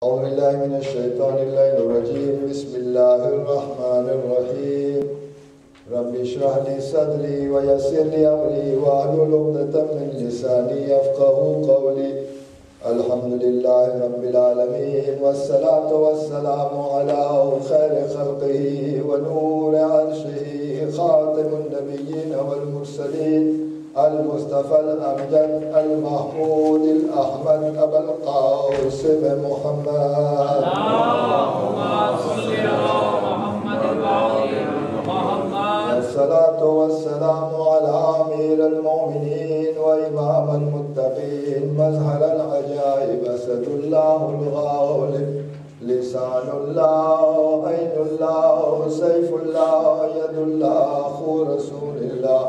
أعوذ بالله من الشيطان اللعين الرجيم بسم الله الرحمن الرحيم رب اشرح لي صدري ويسر لي أمري واحلل عقدة من لساني يفقهوا قولي الحمد لله رب العالمين والصلاة والسلام على خير خلقه ونور عرشه خاتم النبيين والمرسلين المصطفى الأمجد المحمود الأحمد أبا القاسم محمد اللهم صل على محمد وعلى محمد. والصلاة والسلام على أمير المؤمنين وإمام المتقين مظهر العجائب أسد الله الغالب لسان الله عين الله سيف الله يد الله أخو رسول الله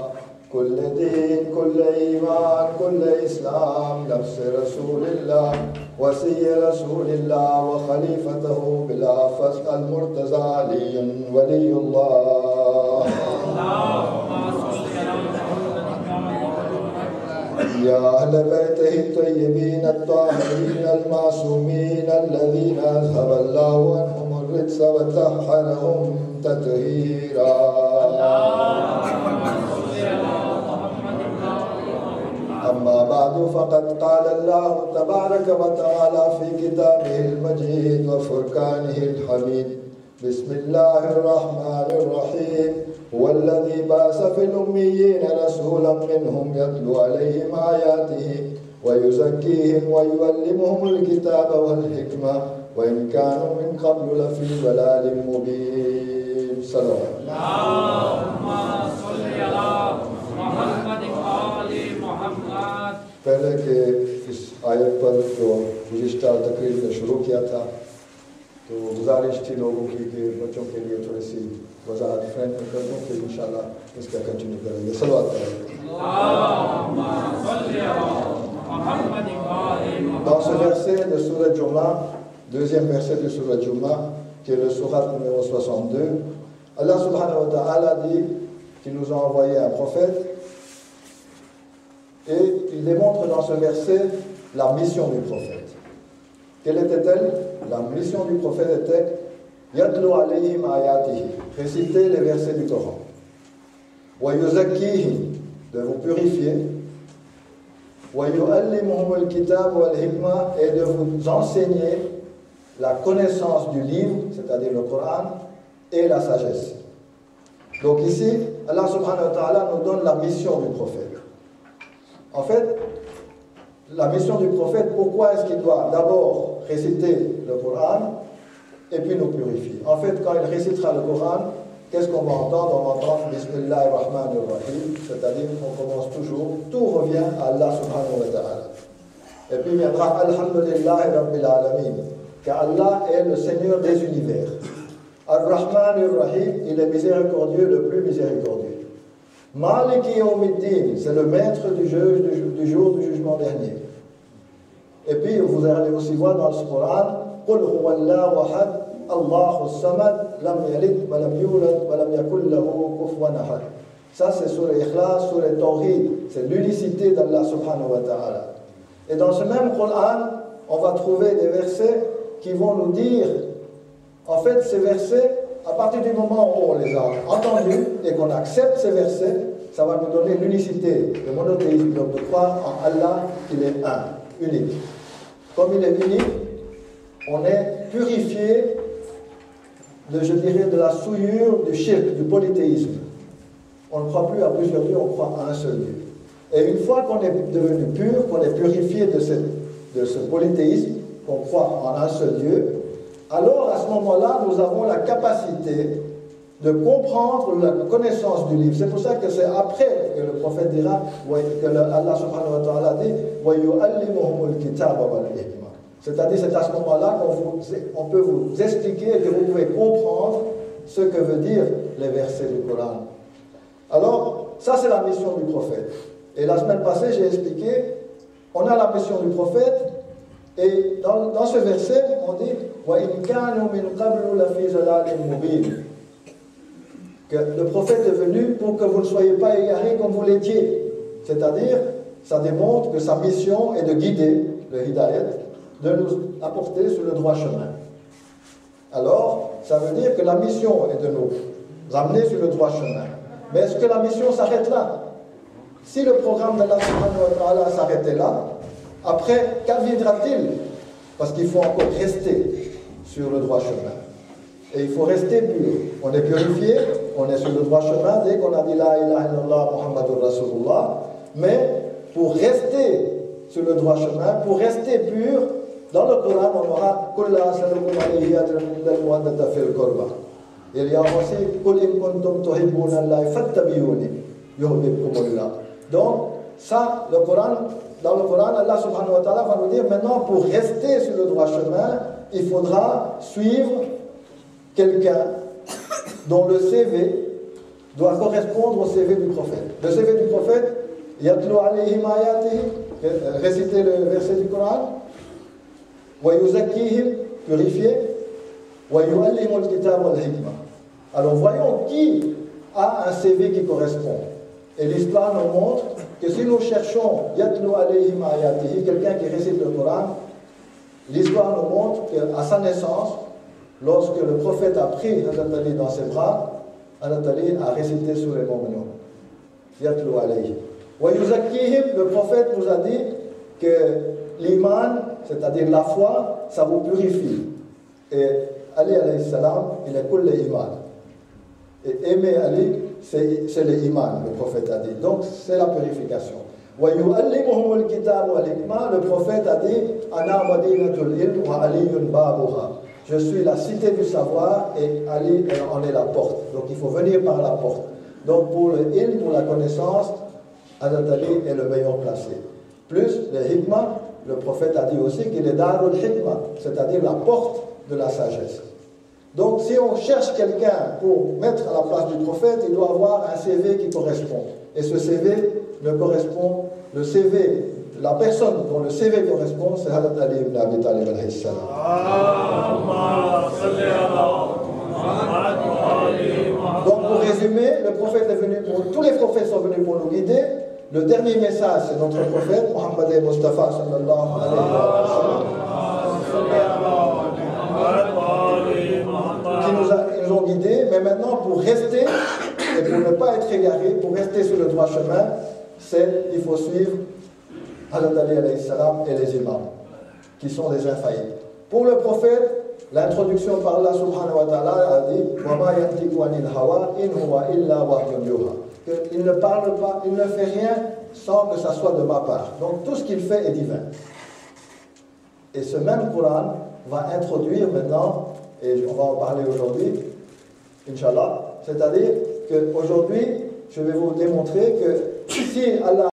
كل دين كل إيمان كل إسلام نفس رسول الله وصي رسول الله وخليفته بلا فسق المرتضى علي ولي الله يا أهل بيته الطيبين الطاهرين المعصومين الذين أذهب الله عنهم الرجس وطهرهم تطهيرا أما بعد فقد قال الله تبارك وتعالى في كتابه المجيد وفرقانه الحميد بسم الله الرحمن الرحيم هو الذي بعث في الأميين رسولا منهم يتلو عليهم آياته ويزكيهم ويعلمهم الكتاب والحكمة وإن كانوا من قبل لفي ضلال مبين صلوات اللهم صل على محمد وعلى محمد. पहले के इस आयत पर जो गुज़िश्ता तकरीर ने शुरू किया था तो गुजारिश थी लोगों की कि बच्चों के लिए थोड़ी सी वजाहत फ्रेंड में कर दूँ फिर इंशाल्लाह इसका कंटिन्यू करेंगे सलवात dans ce verset de Sourate Jumu'ah, deuxième verset de Sourate Jumu'ah, qui est le Sourate numéro 62, Allah subhanahu wa ta'ala dit qu'il nous a envoyé un prophète et il démontre dans ce verset la mission du prophète. Quelle était-elle? La mission du prophète était Yatlu alayhim ayatihi, réciter les versets du Coran. Wa yuzakkihim, de vous purifier. Wa yu'allimuhum al-kitab wal-hikmah, et de vous enseigner la connaissance du livre, c'est-à-dire le Coran, et la sagesse. Donc ici, Allah subhanahu wa ta'ala nous donne la mission du prophète. En fait, la mission du prophète, pourquoi est-ce qu'il doit d'abord réciter le Coran et puis nous purifier? En fait, quand il récitera le Coran, qu'est-ce qu'on va entendre? On va entendre Bismillahir Rahmanir Rahim, c'est-à-dire qu'on commence toujours, tout revient à Allah subhanahu wa ta'ala. Et puis viendra Alhamdulillahi Rabbil Alamin, car Allah est le Seigneur des univers. Ar-Rahmanir Rahim, il est miséricordieux, le plus miséricordieux. Maliki Yawmiddin, c'est le maître du jour du jugement dernier. Et puis vous allez aussi voir dans le Coran Qul huwallahu ahad, Allahu samad, lam yalid wa lam yulad wa lam yakul lahu kufuwan ahad. Ça c'est sur l'Ikhlas, sur le Tawhid, c'est l'unicité d'Allah subhanahu wa ta'ala. Et dans ce même Coran, on va trouver des versets qui vont nous dire, en fait ces versets, à partir du moment où on les a entendus et qu'on accepte ces versets, ça va nous donner l'unicité, le monothéisme, donc de croire en Allah qu'il est un, unique. Comme il est unique, on est purifié de, je dirais, de la souillure du shirk, du polythéisme. On ne croit plus à plusieurs dieux, on croit à un seul Dieu. Et une fois qu'on est devenu pur, qu'on est purifié de ce polythéisme, qu'on croit en un seul Dieu, alors à ce moment-là, nous avons la capacité de comprendre la connaissance du livre. C'est pour ça que c'est après que le prophète dira, que Allah subhanahu wa ta'ala dit, c'est-à-dire c'est à ce moment-là qu'on peut vous expliquer et que vous pouvez comprendre ce que veut dire les versets du Coran. Alors, ça c'est la mission du prophète. Et la semaine passée, j'ai expliqué, on a la mission du prophète, et dans ce verset, on dit que le prophète est venu pour que vous ne soyez pas égarés comme vous l'étiez. C'est-à-dire, ça démontre que sa mission est de guider, le hidayat, de nous apporter sur le droit chemin. Alors, ça veut dire que la mission est de nous amener sur le droit chemin. Mais est-ce que la mission s'arrête là? Si le programme d'Allah subhanahu wa ta'ala s'arrêtait là, après, qu'adviendra-t-il? Parce qu'il faut encore rester sur le droit chemin. Et il faut rester pur. On est purifié, on est sur le droit chemin dès qu'on a dit La ilaha illallah Muhammadur Rasulullah. Mais pour rester sur le droit chemin, pour rester pur, dans le Coran, on aura Kulla salukum alayhi ajran muwaddata fil qurba. Il y a aussi Qul in kuntum tuhibbuna Allah fattabiyuni yuhibbukumullah. Donc, ça, le Coran, dans le Coran, Allah subhanahu wa ta'ala va nous dire maintenant, pour rester sur le droit chemin, il faudra suivre quelqu'un dont le CV doit correspondre au CV du prophète. Le CV du prophète, Yatlu alayhim ayatihi, réciter le verset du Coran, wa yuzakkihim, purifier, wa yuallimul kitab wal hikma. Alors voyons qui a un CV qui correspond. Et l'histoire nous montre que si nous cherchons Yatlu alayhim ayatihi, quelqu'un qui récite le Coran, l'histoire nous montre qu'à sa naissance, lorsque le prophète a pris Hazrat Ali dans ses bras, Hazrat Ali a récité sur les mots Yatlu alayhi. Wa yuzakkihim, le prophète nous a dit que l'iman, c'est-à-dire la foi, ça vous purifie. Et Ali alayhi salam, il est kull iman. Et aimer Ali, c'est l'iman, le prophète a dit. Donc c'est la purification. Wa yu'allimuhumul kitab wal hikma, le prophète a dit Ana madinatul ilm wa aliyun babuha. Je suis la cité du savoir et Ali en est la porte. Donc il faut venir par la porte. Donc pour le ilm, pour la connaissance, Hazrat Ali est le meilleur placé. Plus le hikmah, le prophète a dit aussi qu'il est darul hikmah, c'est-à-dire la porte de la sagesse. Donc si on cherche quelqu'un pour mettre à la place du prophète, il doit avoir un CV qui correspond. Et ce CV ne correspond, le CV, la personne dont le CV correspond, c'est Hazrat Ali ibn Abi Talib alayhi salam. Donc pour résumer, le prophète est venu pour, tous les prophètes sont venus pour nous guider. Le dernier message, c'est notre prophète, Muhammad Mustafa sallallahu alayhi wa sallam, qui nous ont guidés. Mais maintenant, pour rester, et pour ne pas être égaré, pour rester sur le droit chemin, il faut suivre Hazrat Ali alayhi salam et les imams, qui sont des infaillibles. Pour le prophète, l'introduction par Allah subhanahu wa ta'ala a dit Wa ma yantiqu anil hawa in huwa illa wahyun yuha. Il ne parle pas, il ne fait rien sans que ça soit de ma part. Donc tout ce qu'il fait est divin. Et ce même Coran va introduire maintenant, et on va en parler aujourd'hui, Inch'Allah, c'est-à-dire qu'aujourd'hui, je vais vous démontrer que si Allah